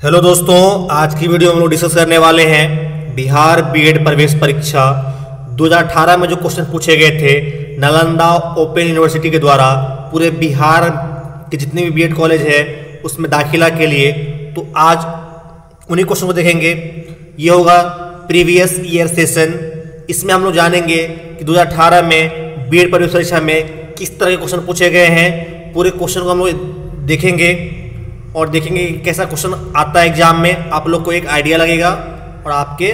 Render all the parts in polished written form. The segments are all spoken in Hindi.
हेलो दोस्तों, आज की वीडियो में हम लोग डिस्कस करने वाले हैं बिहार बीएड प्रवेश परीक्षा 2018 में जो क्वेश्चन पूछे गए थे नालंदा ओपन यूनिवर्सिटी के द्वारा पूरे बिहार के जितने भी बीएड कॉलेज है उसमें दाखिला के लिए। तो आज उन्हीं क्वेश्चन को देखेंगे। ये होगा प्रीवियस ईयर सेशन। इसमें हम लोग जानेंगे कि 2018 में बीएड प्रवेश परीक्षा में किस तरह के क्वेश्चन पूछे गए हैं। पूरे क्वेश्चन को हम लोग देखेंगे और देखेंगे कि कैसा क्वेश्चन आता है एग्जाम में। आप लोग को एक आइडिया लगेगा और आपके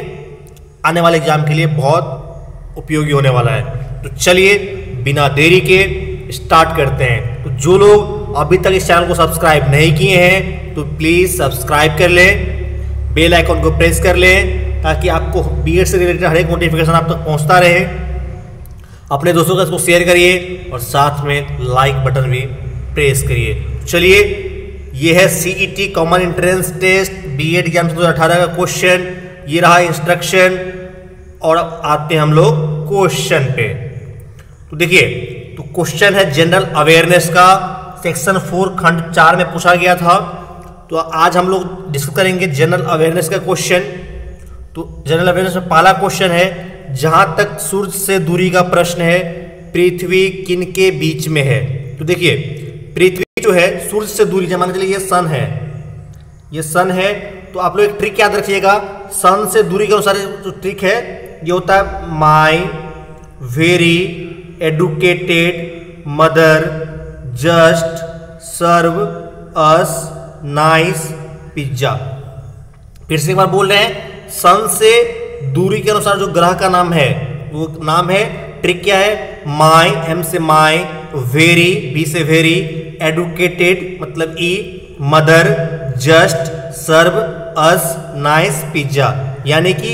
आने वाले एग्जाम के लिए बहुत उपयोगी होने वाला है। तो चलिए बिना देरी के स्टार्ट करते हैं। तो जो लोग अभी तक इस चैनल को सब्सक्राइब नहीं किए हैं तो प्लीज़ सब्सक्राइब कर लें, बेल आइकन को प्रेस कर लें ताकि आपको बीएड से रिलेटेड हर एक नोटिफिकेशन आप तक पहुंचता रहे। अपने दोस्तों के साथ इसको शेयर करिए और साथ में लाइक बटन भी प्रेस करिए। चलिए, ये है CET common entrance test BEd exam 2018 का क्वेश्चन। ये रहा इंस्ट्रक्शन और आते हैं हम लोग क्वेश्चन पे। तो देखिए, तो क्वेश्चन है जनरल अवेयरनेस का, सेक्शन 4 खंड 4 में पूछा गया था। तो आज हम लोग डिस्कस करेंगे जनरल अवेयरनेस का क्वेश्चन। तो जनरल अवेयरनेस में पहला क्वेश्चन है, जहां तक सूर्य से दूरी का प्रश्न है पृथ्वी किन के बीच में है। तो देखिए, पृथ्वी जो है सूर्य से दूरी, जब मान चलिए ये सन है, ये सन है, तो आप लोग एक ट्रिक याद रखिएगा। सन से दूरी के अनुसार जो ट्रिक है ये होता है my very educated mother just serve us nice pizza. फिर से एक बार बोल रहे हैं, सन से दूरी के अनुसार जो ग्रह का नाम है वो नाम है, ट्रिक क्या है, माई, एम से माई, वेरी, बी से वेरी, एडुकेटेड मतलब ई, mother, just, serve, us, nice, pizza. यानी कि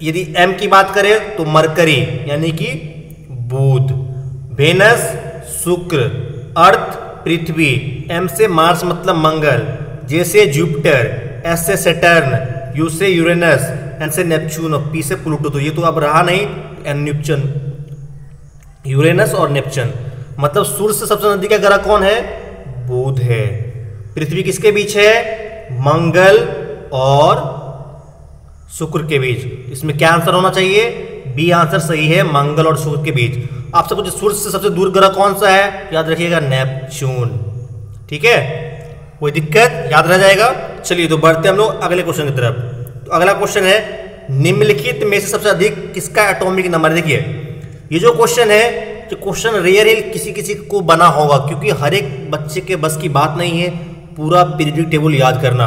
यदि एम की बात करें तो मरकरी यानी कि बुध, वेनस शुक्र, अर्थ पृथ्वी, एम से मार्स मतलब मंगल, जे से जुपिटर, एस से सैटर्न, यू से यूरेनस, एन से नेपच्यून और पी से प्लूटो। तो ये तो अब रहा नहीं, नेपच्यून, यूरेनस और नेपच्यून। मतलब सूर्य से सबसे नजदीक का ग्रह कौन है, बुध है। पृथ्वी किसके बीच है, मंगल और शुक्र के बीच। इसमें क्या आंसर होना चाहिए, बी आंसर सही है, मंगल और शुक्र के बीच। आपसे कुछ सूर्य से सबसे दूर ग्रह कौन सा है, याद रखिएगा नेपच्यून। ठीक है, कोई दिक्कत, याद रह जाएगा। चलिए तो बढ़ते हम लोग अगले क्वेश्चन की तरफ। तो अगला क्वेश्चन है, निम्नलिखित में से सबसे अधिक किसका एटॉमिक नंबर। देखिए, ये जो क्वेश्चन है, जो क्वेश्चन रेयर ही किसी किसी को बना होगा, क्योंकि हर एक बच्चे के बस की बात नहीं है पूरा पीरियडिक टेबल याद करना।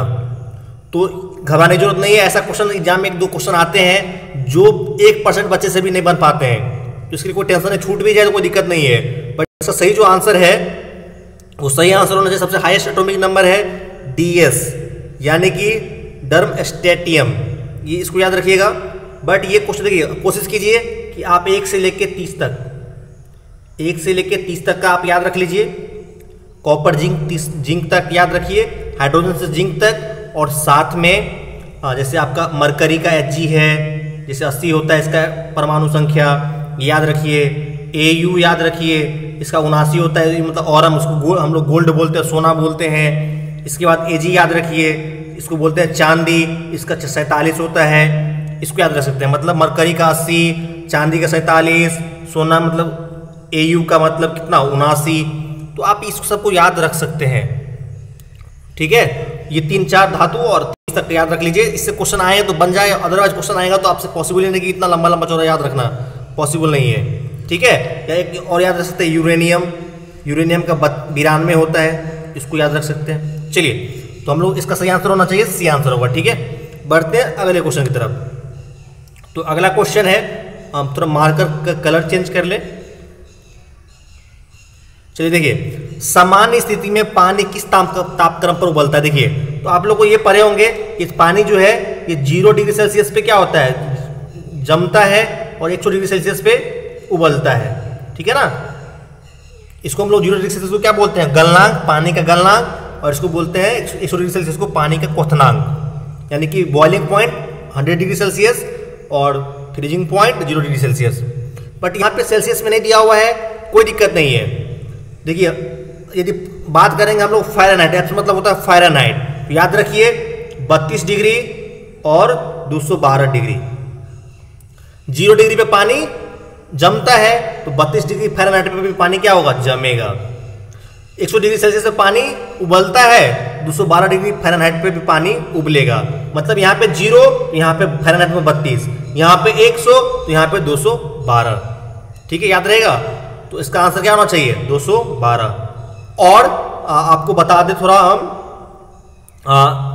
तो घबराने की जरूरत नहीं है। ऐसा क्वेश्चन एग्जाम में 1-2 क्वेश्चन आते हैं जो 1% बच्चे से भी नहीं बन पाते हैं, तो इसके लिए कोई टेंशन नहीं, छूट भी जाए तो कोई दिक्कत नहीं है। बट इसका सही जो आंसर है वो सही आंसर होना चाहिए। सबसे हाईएस्ट एटॉमिक नंबर है डीएस यानी कि डर्म स्टेटियम, ये इसको याद रखिएगा। बट ये क्वेश्चन देखिए, कोशिश कीजिए कि आप 1 से लेकर 30 तक, 1 से लेकर 30 तक का आप याद रख लीजिए। कॉपर जिंक तक याद रखिए, हाइड्रोजन से जिंक तक, और साथ में जैसे आपका मरकरी का Hg है, जैसे 80 होता है इसका परमाणु संख्या, याद रखिए। Au याद रखिए, इसका 79 होता है, मतलब ऑरम, उसको हम लोग गोल्ड बोलते हैं, सोना बोलते हैं। इसके बाद Ag याद रखिए, इसको बोलते हैं चांदी, इसका 47 होता है, इसको याद रख सकते हैं। मतलब मरकरी का 80, चांदी का 47, सोना मतलब Au का मतलब कितना 79। तो आप इस सबको याद रख सकते हैं। ठीक है, ये 3-4 धातु और 30 तक याद रख लीजिए। इससे क्वेश्चन आए तो बन जाए, अदरवाइज क्वेश्चन आएगा तो आपसे पॉसिबल ही नहीं कि इतना लंबा लंबा चौड़ा याद रखना पॉसिबल नहीं है। ठीक है, या एक और याद रख सकते हैं, यूरेनियम, यूरेनियम का 92 होता है, इसको याद रख सकते हैं। चलिए, तो हम लोग इसका सही आंसर होना चाहिए, सी आंसर होगा। ठीक है, बढ़ते हैं अगले क्वेश्चन की तरफ। तो अगला क्वेश्चन है, हम थोड़ा मार्कर का कलर चेंज कर ले। चलिए देखिए, सामान्य स्थिति में पानी किस तापक्रम पर उबलता है। देखिए, तो आप लोग को ये पढ़े होंगे कि पानी जो है ये 0 डिग्री सेल्सियस पे क्या होता है, जमता है, और 100 डिग्री सेल्सियस पे उबलता है। ठीक है ना, इसको हम लोग 0 डिग्री सेल्सियस को क्या बोलते हैं, गलनांक, पानी का गलनांक, और इसको बोलते हैं 100 डिग्री सेल्सियस को पानी का क्वथनांक। यानी कि बॉइलिंग पॉइंट 100 डिग्री सेल्सियस और freezing point 0 degree Celsius. But यहाँ पे सेल्सियस में नहीं दिया हुआ है, कोई दिक्कत नहीं है। देखिए, यदि बात करेंगे हम लोग फ़ारेनहाइट, मतलब होता है फ़ारेनहाइट, तो याद रखिए 32 डिग्री और 212 डिग्री। 0 डिग्री पे पानी जमता है तो 32 डिग्री फ़ारेनहाइट पे भी पानी क्या होगा, जमेगा। 100 डिग्री सेल्सियस पे पानी उबलता है, 212 डिग्री फ़ारेनहाइट पे भी पानी उबलेगा। मतलब यहाँ पे 0, यहाँ पे फ़ारेनहाइट में 32, यहाँ पे 100 तो यहाँ पे 212। ठीक है, याद रहेगा। तो इसका आंसर क्या होना चाहिए, 212। और आपको बता दें थोड़ा हम,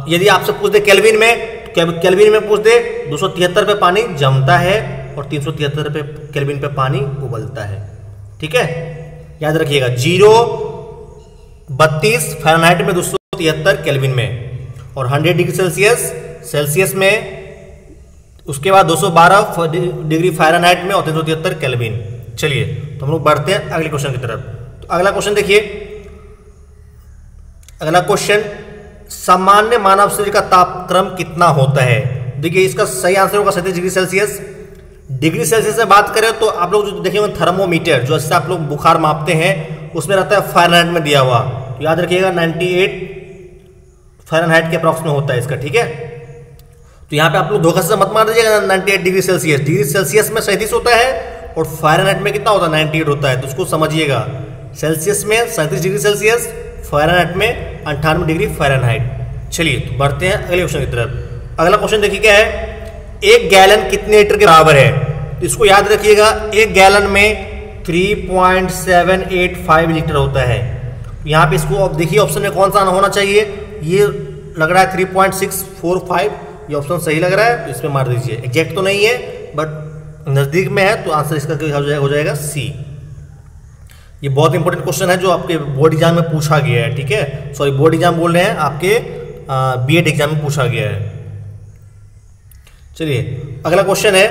यदि आपसे पूछ दे केल्विन में, केल्विन में पूछ दे 273 पे पानी जमता है और 373 पे केल्विन पे पानी उबलता है। ठीक है, याद रखिएगा। 0 32 फ़ारेनहाइट में, 273 केल्विन में, और 100 डिग्री सेल्सियस में, उसके बाद 212 डिग्री फ़ारेनहाइट में और 373 केल्विन। चलिए तो हम लोग बढ़ते हैं अगले क्वेश्चन की तरफ। तो अगला क्वेश्चन देखिए, अगला क्वेश्चन, सामान्य मानव शरीर का तापक्रम कितना होता है। देखिए इसका सही आंसर होगा 37 डिग्री सेल्सियस। डिग्री सेल्सियस में बात करें तो आप लोग जो देखेंगे थर्मोमीटर, जो इससे आप लोग बुखार मापते हैं, उसमें रहता है फ़ारेनहाइट में दिया हुआ। तो याद रखिएगा 98 फ़ारेनहाइट के अप्रॉक्स में होता है इसका। ठीक है, तो यहाँ पे आप लोग धोखा से मत मार दीजिएगा 98 डिग्री सेल्सियस। डिग्री सेल्सियस में 37 होता है और फ़ारेनहाइट में कितना होता है, 98 होता है। तो उसको समझिएगा, सेल्सियस में 37 डिग्री सेल्सियस, फ़ारेनहाइट में 98 डिग्री फ़ारेनहाइट। चलिए तो बढ़ते हैं अगले क्वेश्चन की तरफ। अगला क्वेश्चन देखिए क्या है, 1 गैलन कितने लीटर के बराबर है। तो इसको याद रखिएगा, 1 गैलन में 3.785 लीटर होता है। यहाँ पे इसको अब देखिए ऑप्शन में कौन सा होना चाहिए, ये लग रहा है 3.645, ये ऑप्शन सही लग रहा है तो इसमें मार दीजिए। एग्जैक्ट तो नहीं है बट नज़दीक में है, तो आंसर इसका हो जाएगा सी। ये बहुत इंपॉर्टेंट क्वेश्चन है जो आपके बोर्ड एग्जाम में पूछा गया है। ठीक है, सॉरी बोर्ड एग्जाम बोल रहे हैं, आपके बीएड एग्जाम में पूछा गया है। चलिए अगला क्वेश्चन है,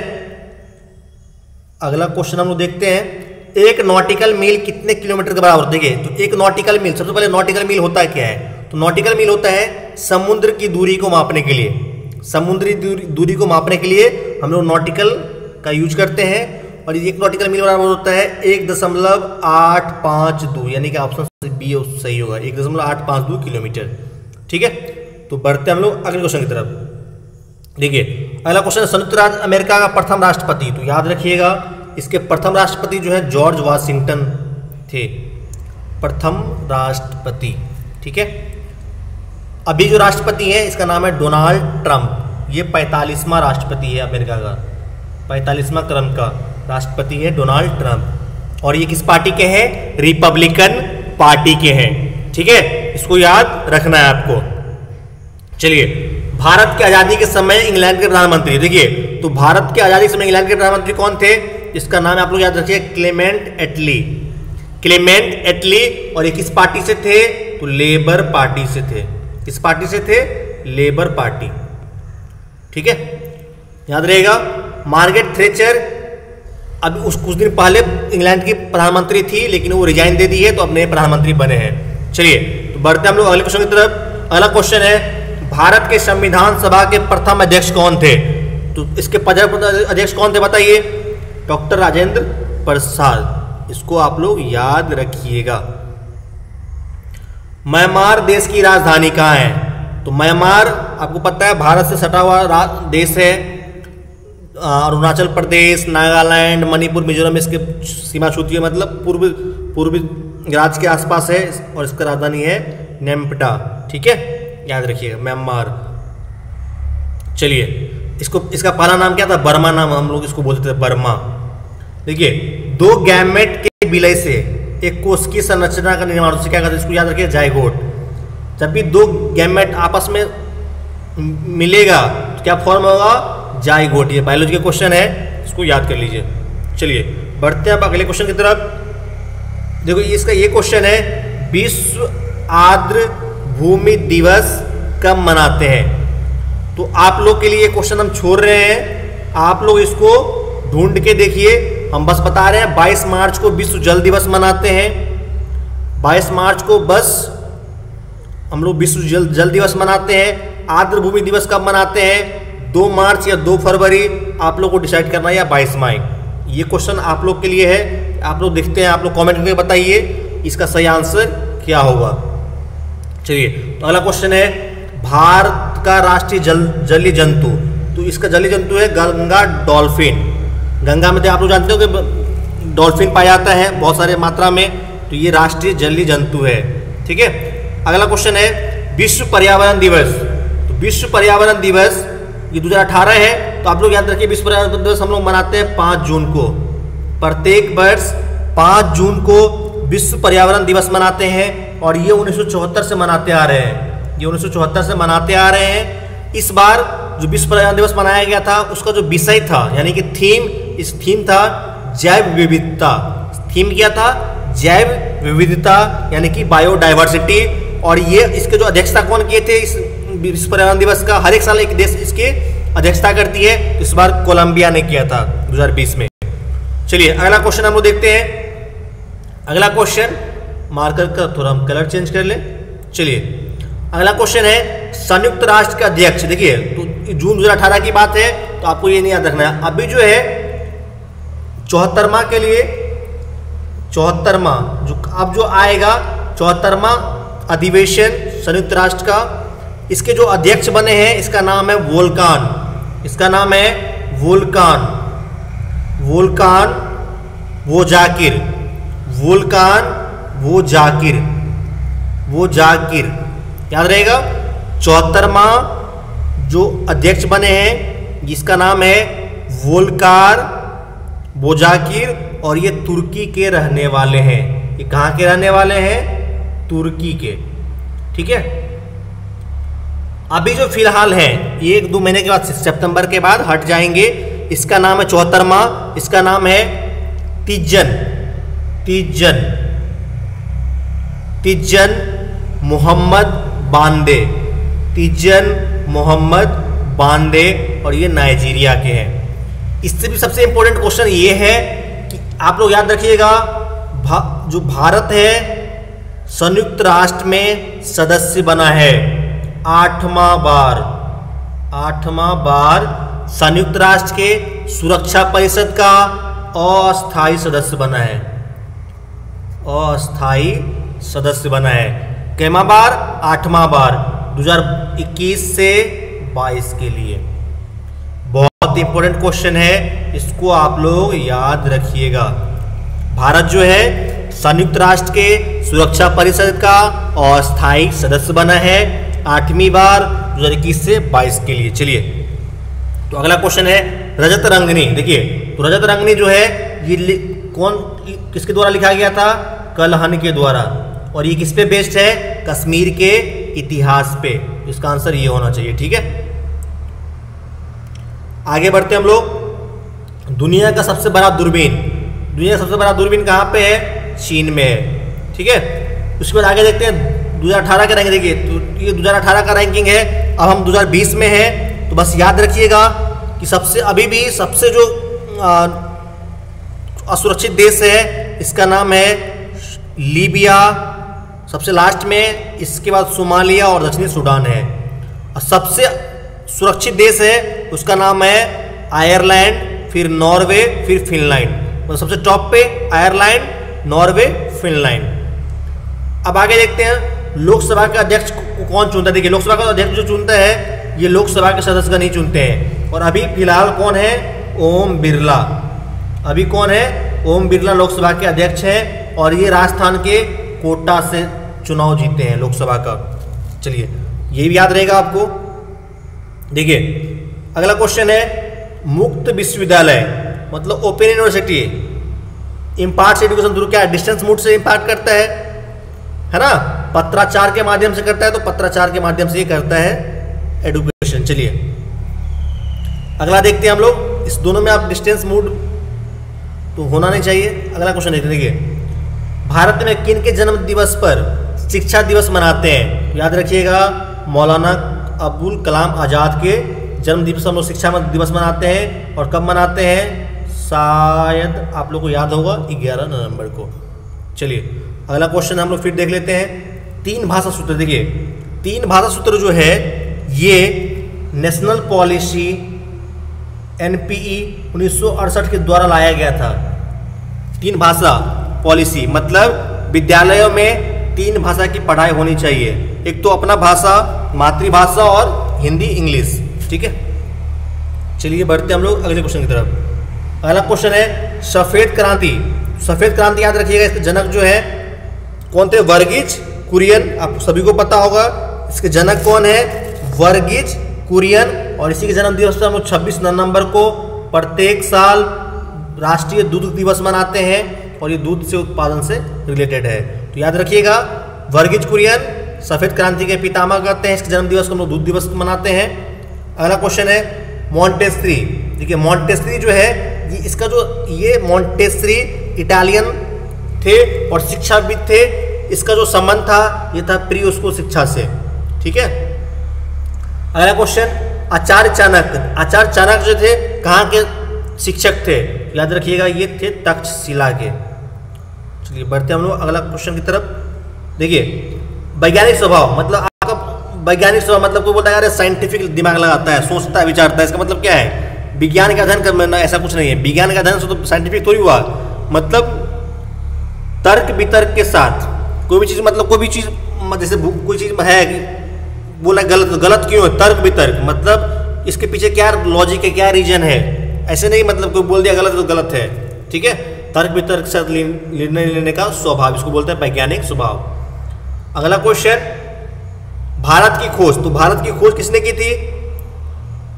अगला क्वेश्चन हम लोग देखते हैं, 1 नॉटिकल मील कितने किलोमीटर के बराबर। देखिए तो 1 नॉटिकल मील, सबसे पहले नॉटिकल मील होता है क्या है, तो नॉटिकल मील होता है समुद्र की दूरी को मापने के लिए। समुद्री दूरी को मापने के लिए हम लोग नॉटिकल का यूज करते हैं, और 1 नॉटिकल मील बराबर होता है 1.852, यानी कि ऑप्शन बी सही होगा, 1.852 किलोमीटर। ठीक है, तो बढ़ते हम लोग अगले क्वेश्चन की तरफ। देखिए अगला क्वेश्चन, संयुक्त राज्य अमेरिका का प्रथम राष्ट्रपति। तो याद रखिएगा इसके प्रथम राष्ट्रपति जो है जॉर्ज वाशिंगटन थे, प्रथम राष्ट्रपति। ठीक है, अभी जो राष्ट्रपति है इसका नाम है डोनाल्ड ट्रंप। ये 45वां राष्ट्रपति है अमेरिका का, 45वां क्रम का राष्ट्रपति है डोनाल्ड ट्रंप। और ये किस पार्टी के हैं, रिपब्लिकन पार्टी के हैं। ठीक है, इसको याद रखना है आपको। चलिए, भारत की आज़ादी के समय इंग्लैंड के प्रधानमंत्री, देखिए तो भारत की आज़ादी के समय इंग्लैंड के प्रधानमंत्री कौन थे, इसका नाम आप लोग याद रखिए, क्लेमेंट एटली। क्लेमेंट एटली, और ये किस पार्टी से थे, तो लेबर पार्टी से थे। किस पार्टी से थे, लेबर पार्टी। ठीक है, याद रहेगा। मार्गरेट थैचर अभी कुछ दिन पहले इंग्लैंड की प्रधानमंत्री थी, लेकिन वो रिजाइन दे दी है, तो अब नए प्रधानमंत्री बने हैं। चलिए तो बढ़ते हम लोग अगले क्वेश्चन की तरफ। अगला क्वेश्चन है, भारत के संविधान सभा के प्रथम अध्यक्ष कौन थे। तो इसके अध्यक्ष कौन थे बताइए, डॉक्टर राजेंद्र प्रसाद। इसको आप लोग याद रखिएगा। म्यांमार देश की राजधानी कहाँ है, तो म्यांमार आपको पता है भारत से सटा हुआ देश है। अरुणाचल प्रदेश, नागालैंड, मणिपुर, मिजोरम इसके सीमा छूती है, मतलब पूर्वी राज्य के आसपास है, और इसका राजधानी है नेम्पटा। ठीक है, याद रखिएगा म्यांमार। चलिए इसका पहला नाम क्या था, बर्मा नाम हम लोग इसको बोलते थे, बर्मा। देखिए 2 गैमेट के विलय से एक कोशिकीय संरचना का निर्माण होता है, क्या कहते हैं, इसको याद रखिए, जाइगोट। जब भी 2 गैमेट आपस में मिलेगा तो क्या फॉर्म होगा, जाइगोट। ये बायोलॉजी का क्वेश्चन है, इसको याद कर लीजिए। चलिए बढ़ते हैं अब अगले क्वेश्चन की तरफ। देखो इसका ये क्वेश्चन है, विश्व आर्द्र भूमि दिवस कब मनाते हैं। तो आप लोग के लिए ये क्वेश्चन हम छोड़ रहे हैं, आप लोग इसको ढूंढ के देखिए। हम बस बता रहे हैं 22 मार्च को विश्व जल दिवस मनाते हैं। 22 मार्च को बस हम लोग विश्व जल दिवस मनाते हैं। आर्द्र भूमि दिवस कब मनाते हैं, 2 मार्च या 2 फरवरी, आप लोग को डिसाइड करना है, या 22 मई। ये क्वेश्चन आप लोग के लिए है, आप लोग देखते हैं, आप लोग कमेंट करके बताइए इसका सही आंसर क्या होगा। चलिए तो अगला क्वेश्चन है, भारत भारत का राष्ट्रीय जलीय जंतु, तो इसका जलीय जंतु है गंगा डॉल्फिन। गंगा में तो आप लोग जानते हो कि डॉल्फिन पाया जाता है बहुत सारे मात्रा में, तो ये राष्ट्रीय जलीय जंतु है। ठीक है, अगला क्वेश्चन है विश्व पर्यावरण दिवस। तो विश्व पर्यावरण दिवस ये 2018 है, तो आप लोग याद रखिए विश्व पर्यावरण दिवस हम लोग मनाते हैं 5 जून को। प्रत्येक वर्ष 5 जून को विश्व पर्यावरण दिवस मनाते हैं और ये 1974 से मनाते आ रहे हैं। ये 1974 से मनाते आ रहे हैं। इस बार जो विश्व पर्यावरण दिवस मनाया गया था उसका जो विषय था यानी कि इस थीम था जैव विविधता। थीम क्या था? जैव विविधता यानी कि बायोडाइवर्सिटी। और ये इसके जो अध्यक्षता कौन किए थे इस विश्व पर्यावरण दिवस का? हर एक साल एक देश इसके अध्यक्षता करती है, इस बार कोलंबिया ने किया था 2020 में। चलिए अगला क्वेश्चन हम लोग देखते हैं। अगला क्वेश्चन मार्कर का थोड़ा हम कलर चेंज कर लें। चलिए अगला क्वेश्चन है संयुक्त राष्ट्र के अध्यक्ष। देखिए तो जून 2018 की बात है, तो आपको ये नहीं याद रखना है। अभी जो है 74वां के लिए 74वां जो अब जो आएगा 74वां अधिवेशन संयुक्त राष्ट्र का, इसके जो अध्यक्ष बने हैं इसका नाम है वोल्कान। इसका नाम है वोल्कान वो जाकिर याद रहेगा। 74वां जो अध्यक्ष बने हैं जिसका नाम है वोल्कार बोजाकिर और ये तुर्की के रहने वाले हैं। ये कहाँ के रहने वाले हैं? तुर्की के। ठीक है, अभी जो फिलहाल है 1-2 महीने के बाद सितंबर के बाद हट जाएंगे। इसका नाम है 74वां, इसका नाम है तिज्जन मोहम्मद बांदे और ये नाइजीरिया के हैं। इससे भी सबसे इंपॉर्टेंट क्वेश्चन ये है कि आप लोग याद रखिएगा जो भारत है संयुक्त राष्ट्र में सदस्य बना है 8वां बार संयुक्त राष्ट्र के सुरक्षा परिषद का अस्थायी सदस्य बना है। कितनी बार? 8वां बार 2021 से 22 के लिए। बहुत इंपॉर्टेंट क्वेश्चन है, इसको आप लोग याद रखिएगा। भारत जो है संयुक्त राष्ट्र के सुरक्षा परिषद का अस्थायी सदस्य बना है 8वीं बार 2021 से 22 के लिए। चलिए तो अगला क्वेश्चन है रजत रंगनी। देखिए तो रजत रंगनी जो है ये किसके द्वारा लिखा गया था? कलहन के द्वारा। और ये किस पे बेस्ड है? कश्मीर के इतिहास पे। इसका आंसर ये होना चाहिए। ठीक है, आगे बढ़ते हम लोग। दुनिया का सबसे बड़ा दूरबीन कहाँ पे है? चीन में है। ठीक है, उसके बाद आगे देखते हैं 2018 का रैंकिंग। देखिए तो ये 2018 का रैंकिंग है, अब हम 2020 में है। तो बस याद रखिएगा कि अभी भी सबसे जो असुरक्षित देश है इसका नाम है लीबिया, सबसे लास्ट में। इसके बाद सोमालिया और दक्षिणी सूडान है। और सबसे सुरक्षित देश है उसका नाम है आयरलैंड, फिर नॉर्वे, फिर फिनलैंड। मतलब सबसे टॉप पे आयरलैंड, नॉर्वे, फिनलैंड। अब आगे देखते हैं लोकसभा के अध्यक्ष को कौन चुनता है। देखिए लोकसभा का अध्यक्ष जो चुनता है ये लोकसभा के सदस्य का नहीं चुनते हैं। और अभी फिलहाल कौन है? ओम बिरला। अभी कौन है? ओम बिरला लोकसभा के अध्यक्ष हैं और ये राजस्थान के कोटा से चुनाव जीते हैं लोकसभा का। चलिए ये भी याद रहेगा आपको। देखिए अगला क्वेश्चन है मुक्त विश्वविद्यालय मतलब open university imparts education through क्या? डिस्टेंस मोड से इम्पार्ट करता है ना? पत्राचार के माध्यम से करता है, तो पत्राचार के माध्यम से ये करता है एजुकेशन। चलिए अगला देखते हैं हम लोग। इस दोनों में आप डिस्टेंस मोड तो होना नहीं चाहिए। अगला क्वेश्चन देखते हैं। देखिए भारत में किन के जन्म दिवस पर शिक्षा दिवस मनाते हैं? याद रखिएगा मौलाना अबुल कलाम आज़ाद के जन्म दिवस हम लोग शिक्षा दिवस मनाते हैं। और कब मनाते हैं? शायद आप लोग को याद होगा 11 नवंबर को। चलिए अगला क्वेश्चन हम लोग फिर देख लेते हैं। 3 भाषा सूत्र। देखिए 3 भाषा सूत्र जो है ये नेशनल पॉलिसी NPE 1968 के द्वारा लाया गया था। 3 भाषा पॉलिसी मतलब विद्यालयों में 3 भाषा की पढ़ाई होनी चाहिए। एक तो अपना भाषा, मातृभाषा और हिंदी, इंग्लिश। ठीक है, चलिए बढ़ते हम लोग अगले क्वेश्चन की तरफ। अगला क्वेश्चन है सफेद क्रांति। सफेद क्रांति याद रखिएगा, इसके जनक जो है कौन थे? वर्गीज कुरियन। आप सभी को पता होगा इसके जनक कौन है? वर्गीज कुरियन। और इसी के जन्म दिवस पर हम लोग 26 नवंबर को प्रत्येक साल राष्ट्रीय दूध दिवस मनाते हैं और ये दूध से उत्पादन से रिलेटेड है। तो याद रखिएगा वर्गीज कुरियन सफेद क्रांति के पितामह कहते हैं, इसके जन्म दिवस को हम लोग दूध दिवस मनाते हैं। अगला क्वेश्चन है मॉन्टेस्री। देखिए मॉन्टेस्री जो है इसका जो ये मॉन्टेस्री इटालियन थे और शिक्षाविद थे। इसका जो संबंध था ये था प्री स्कूल शिक्षा से। ठीक है, अगला क्वेश्चन आचार्य चाणक्य। आचार्य चाणक्य जो थे कहाँ के शिक्षक थे? याद रखिएगा ये थे तक्षशिला के। चलिए बढ़ते हम लोग अगला क्वेश्चन की तरफ। देखिए वैज्ञानिक स्वभाव, मतलब आपका वैज्ञानिक स्वभाव मतलब कोई बोलता है यार साइंटिफिक दिमाग लगाता है, सोचता है, विचारता है, इसका मतलब क्या है? विज्ञान का अध्ययन करना, ऐसा कुछ नहीं है। विज्ञान का अध्ययन से तो साइंटिफिक थोड़ी हुआ, मतलब तर्क वितर्क के साथ कोई भी चीज़, मतलब कोई भी चीज़ जैसे कोई चीज़ है बोला गलत क्यों है? तर्क वितर्क मतलब इसके पीछे क्या लॉजिक है, क्या रीजन है, ऐसे नहीं मतलब कोई बोल दिया गलत तो गलत है। ठीक है, तर्क वितर्क के साथ निर्णय लेने का स्वभाव, इसको बोलते हैं वैज्ञानिक स्वभाव। अगला क्वेश्चन भारत की खोज। तो भारत की खोज किसने की थी?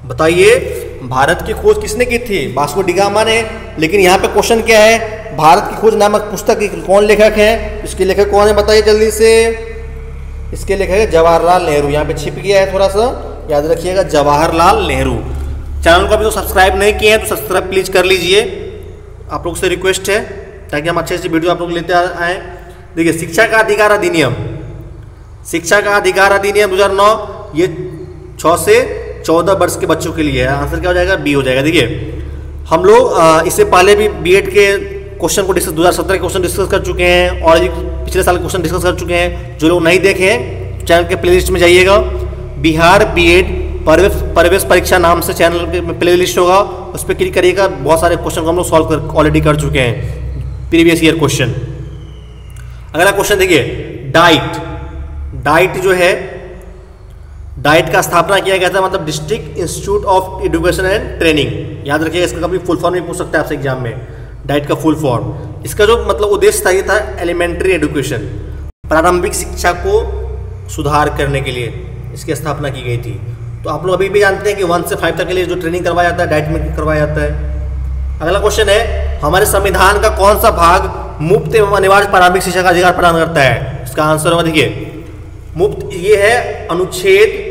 बताइए भारत की खोज किसने की थी? वास्को डी गामा ने। लेकिन यहाँ पे क्वेश्चन क्या है? भारत की खोज नामक पुस्तक की कौन लेखक है? इसके लेखक कौन है बताइए जल्दी से। इसके लेखक है जवाहरलाल नेहरू। यहाँ पे छिप गया है थोड़ा सा, याद रखिएगा जवाहरलाल नेहरू। चैनल को अभी तो सब्सक्राइब नहीं किए हैं तो सब्सक्राइब प्लीज कर लीजिए, आप लोग से रिक्वेस्ट है, ताकि हम अच्छे से वीडियो आप लोग लेते आए। देखिए शिक्षा का अधिकार अधिनियम, शिक्षा का अधिकार अधिनियम 2009 ये 6 से 14 वर्ष के बच्चों के लिए है। आंसर क्या हो जाएगा? बी हो जाएगा। देखिए हम लोग इससे पहले भी बीएड के क्वेश्चन को 2017 के क्वेश्चन डिस्कस कर चुके हैं और पिछले साल के क्वेश्चन डिस्कस कर चुके हैं। जो लोग नहीं देखे हैं चैनल के प्लेलिस्ट में जाइएगा, बिहार बीएड प्रवेश परीक्षा नाम से चैनल के प्लेलिस्ट होगा, उस पर क्लिक करिएगा। बहुत सारे क्वेश्चन को हम लोग सॉल्व ऑलरेडी कर चुके हैं, प्रीवियस ईयर क्वेश्चन। अगला क्वेश्चन देखिए डाइट। डाइट जो है, डाइट का स्थापना किया गया था, मतलब district institute of education and training. याद रखिएगा, इसका कभी फुल फॉर्म नहीं पूछ सकते आपसे एग्जाम में, डाइट का फुल फॉर्म। इसका जो मतलब उद्देश्य था ये था एलिमेंट्री एजुकेशन, प्रारंभिक शिक्षा को सुधार करने के लिए इसकी स्थापना की गई थी। तो आप लोग अभी भी जानते हैं कि 1 से 5 तक के लिए जो ट्रेनिंग करवाया जाता है डाइट में करवाया जाता है। अगला क्वेश्चन है हमारे संविधान का कौन सा भाग मुफ्त एवं अनिवार्य प्रारंभिक शिक्षा का अधिकार प्रदान करता है? इसका आंसर होगा देखिए मुफ्त, ये है अनुच्छेद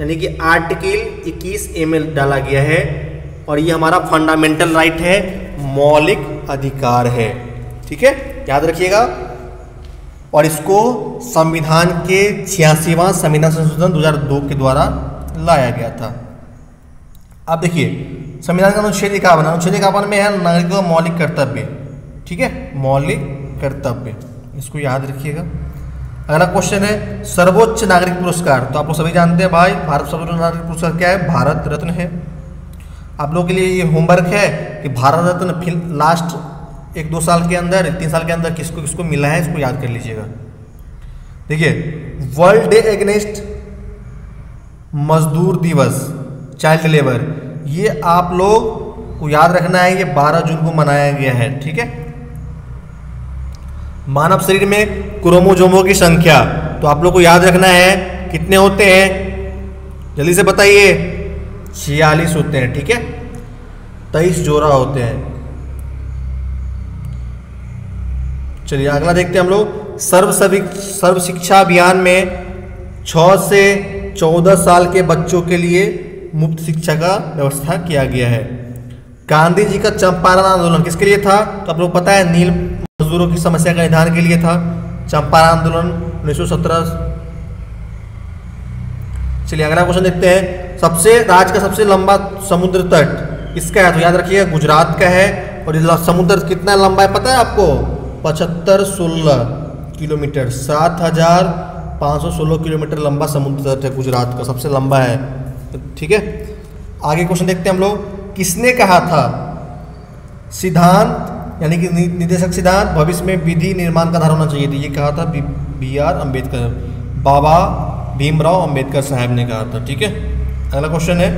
यानी कि आर्टिकल 21A में डाला गया है और ये हमारा फंडामेंटल राइट है, मौलिक अधिकार है। ठीक है, याद रखिएगा। और इसको संविधान के 86वां संविधान संशोधन 2002 के द्वारा लाया गया था। अब देखिए संविधान का अनुच्छेद 51, अनुच्छेद 51 में है नागरिकों का मौलिक कर्तव्य। ठीक है, मौलिक कर्तव्य, इसको याद रखिएगा। अगला क्वेश्चन है सर्वोच्च नागरिक पुरस्कार। तो आप लोग सभी जानते हैं भाई भारत सर्वोच्च नागरिक पुरस्कार क्या है? भारत रत्न है। आप लोगों के लिए ये होमवर्क है कि भारत रत्न लास्ट 1-2 साल के अंदर, 3 साल के अंदर किसको किसको मिला है, इसको याद कर लीजिएगा। देखिए वर्ल्ड डे एगेंस्ट मजदूर दिवस, चाइल्ड लेबर, ये आप लोग को याद रखना है, ये 12 जून को मनाया गया है। ठीक है, मानव शरीर में क्रोमोसोमों की संख्या तो आप लोग को याद रखना है कितने होते हैं, जल्दी से बताइए। 46 होते हैं। ठीक है, 23 जोड़ा होते हैं। चलिए अगला देखते हैं हम लोग। सर्व शिक्षा अभियान में 6 से 14 साल के बच्चों के लिए मुफ्त शिक्षा का व्यवस्था किया गया है। गांधी जी का चंपारण आंदोलन किसके लिए था? तो आप लोग पता है नील मजदूरों की समस्या का निदान के लिए था चंपारण आंदोलन 1917। चलिए अगला क्वेश्चन देखते हैं। राज्य का सबसे लंबा समुद्र तट किसका है? तो याद रखिएगा गुजरात का है। और ये समुद्र कितना लंबा है पता है आपको? 7516 किलोमीटर, 7516 किलोमीटर लंबा समुद्र तट है गुजरात का, सबसे लंबा है। ठीक है, आगे क्वेश्चन देखते हैं हम लोग। किसने कहा था सिद्धांत यानी कि निदेशक सिद्धांत भविष्य में विधि निर्माण का आधार होना चाहिए थी? ये कहा था BR अम्बेडकर, बाबा भीमराव अंबेडकर साहब ने कहा था। ठीक है, अगला क्वेश्चन है,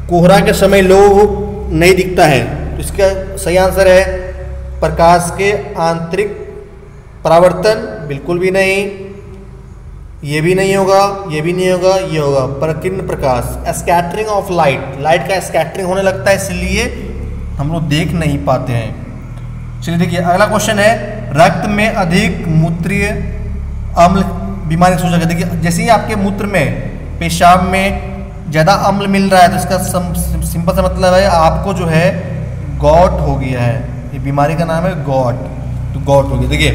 कोहरा के समय लोग नहीं दिखता है, तो इसका सही आंसर है प्रकाश के आंतरिक परावर्तन। बिल्कुल भी नहीं, ये भी नहीं होगा, ये भी नहीं होगा, ये होगा प्रकीर्ण प्रकाश, स्कैटरिंग ऑफ लाइट। लाइट का स्कैटरिंग होने लगता है, इसलिए हम लोग देख नहीं पाते हैं। चलिए देखिए अगला क्वेश्चन है, रक्त में अधिक मूत्रीय अम्ल बीमारी की सूचक है। देखिए जैसे ही आपके मूत्र में, पेशाब में ज़्यादा अम्ल मिल रहा है तो इसका सिंपल सा मतलब है आपको जो है गॉट हो गया है। ये बीमारी का नाम है गॉट, तो गॉट हो गया। देखिए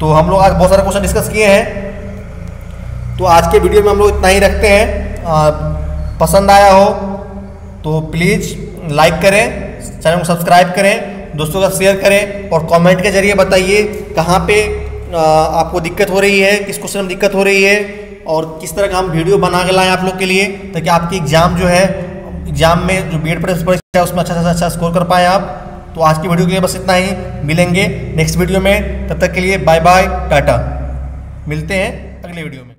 तो हम लोग आज बहुत सारे क्वेश्चन डिस्कस किए हैं, तो आज के वीडियो में हम लोग इतना ही रखते हैं। पसंद आया हो तो प्लीज़ लाइक करें, चैनल को सब्सक्राइब करें, दोस्तों का शेयर करें और कमेंट के जरिए बताइए कहाँ पे आपको दिक्कत हो रही है, किस क्वेश्चन में दिक्कत हो रही है और किस तरह का हम वीडियो बना के लाएं आप लोग के लिए, ताकि आपकी एग्जाम जो है, एग्जाम में जो बीएड परीक्षा है उसमें अच्छा से अच्छा स्कोर कर पाएँ आप। तो आज की वीडियो के लिए बस इतना ही, मिलेंगे नेक्स्ट वीडियो में, तब तक के लिए बाय बाय टाटा, मिलते हैं अगले वीडियो में।